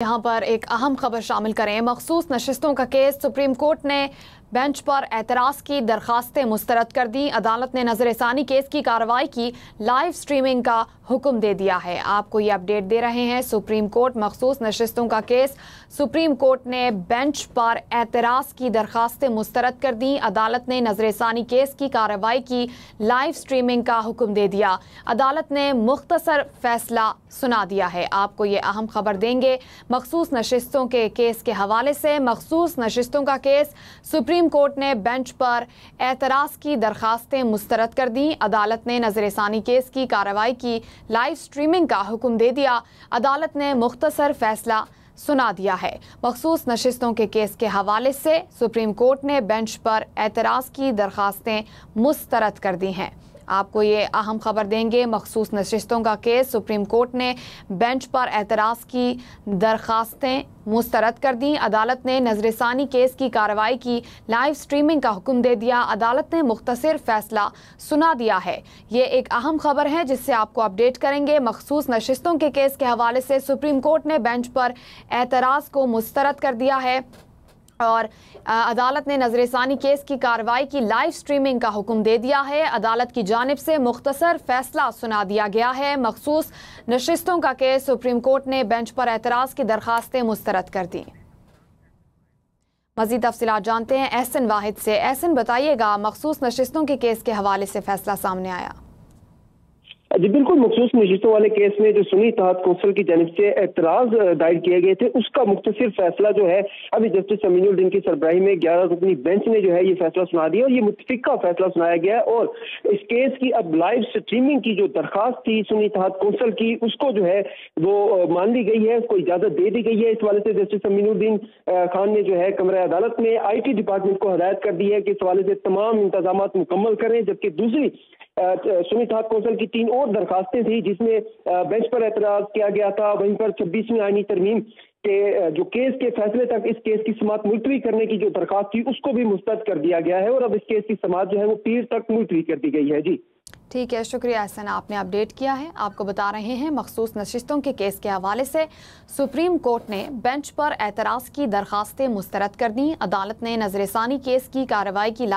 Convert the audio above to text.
यहाँ पर एक अहम खबर शामिल करें। मखसूस नशिस्तों का केस सुप्रीम कोर्ट ने बेंच पर एतराज़ की दरखास्तें मुस्तरद कर दी। अदालत ने नजरसानी केस की कार्रवाई की लाइव स्ट्रीमिंग का हुक्म दे दिया है। आपको ये अपडेट दे रहे हैं सुप्रीम कोर्ट। मखसूस नशिस्तों का केस सुप्रीम कोर्ट ने बेंच पर एतराज़ की दरखास्तें मुस्तरद कर दी। अदालत ने नजरसानी केस की कार्रवाई की लाइव स्ट्रीमिंग का हुक्म दे दिया। अदालत ने मुख्तसर फैसला सुना दिया है। आपको ये अहम खबर देंगे मखसूस नशिस्तों के केस के हवाले से। मखसूस नशिस्तों का केस सुप्रीम कोर्ट ने बेंच पर एतराज़ की दरखास्तें मुस्तरद कर दी। अदालत ने नजरसानी केस की कार्रवाई की लाइव स्ट्रीमिंग का हुक्म दे दिया। अदालत ने मुख्तसर फैसला सुना दिया है। मखसूस नशिस्तों के केस के हवाले से सुप्रीम कोर्ट ने बेंच पर एतराज़ की दरखास्तें मुस्तरद कर दी हैं। आपको ये अहम खबर देंगे। मखसूस नशिस्तों का केस सुप्रीम कोर्ट ने बेंच पर एतराज़ की दरखास्तें मुस्तरद कर दी। अदालत ने नजरसानी केस की कार्रवाई की लाइव स्ट्रीमिंग का हुक्म दे दिया। अदालत ने मुख्तसर फैसला सुना दिया है। ये एक अहम खबर है जिससे आपको अपडेट करेंगे। मखसूस नशिस्तों के केस के हवाले से सुप्रीम कोर्ट ने बेंच पर एतराज़ को मुस्तरद कर दिया है और अदालत ने नजरसानी केस की कार्रवाई की लाइव स्ट्रीमिंग का हुक्म दे दिया है। अदालत की जानिब से मुख्तसर फैसला सुना दिया गया है। मखसूस नशिस्तों का केस सुप्रीम कोर्ट ने बेंच पर एतराज़ की दरखास्तें मुस्तरद कर दी। मज़ीद तफसीलात जानते हैं एहसन वाहिद से। एहसन, बताइएगा, मखसूस नशिस्तों के केस के हवाले से फैसला सामने आया। जी बिल्कुल, मखसूस नशिस्तों वाले केस में जो सुन्नी इत्तेहाद कौंसिल की जानिब से एतराज दायर किए गए थे, उसका मुख्तसर फैसला जो है अभी जस्टिस अमीनुद्दीन की सरबराही में 11 रुकनी बेंच ने जो है ये फैसला सुना दिया और ये मुत्तफिका फैसला सुनाया गया है। और इस केस की अब लाइव स्ट्रीमिंग की जो दरखास्त थी सुन्नी इत्तेहाद कौंसिल की, उसको जो है वो मान ली गई है, उसको इजाजत दे दी गई है। इस हवाले से जस्टिस अमीनुद्दीन खान ने जो है कमरा अदालत में IT डिपार्टमेंट को हदायत कर दी है कि इस हवाले से तमाम इंतजाम मुकम्मल करें। जबकि दूसरी सुन्नी इत्तेहाद कौंसिल की 3 और दरखास्तें थी जिसमें बेंच पर एतराज किया गया था। वहीं पर 26वीं आईनी तरमीम के जो केस के फैसले तक इस केस की समाअत मुलतवी करने की जो दरखास्त थी उसको भी मुस्तरद कर दिया गया है और अब इस केस की समाअत जो है वो पीर तक मुलतवी कर दी गई है। जी ठीक है, शुक्रिया एहसन, आपने अपडेट किया है। आपको बता रहे हैं मखसूस नशिस्तों के केस के हवाले से सुप्रीम कोर्ट ने बेंच पर एतराज़ की दरखास्तें मुस्तरद कर दी। अदालत ने नजरसानी केस की कार्रवाई की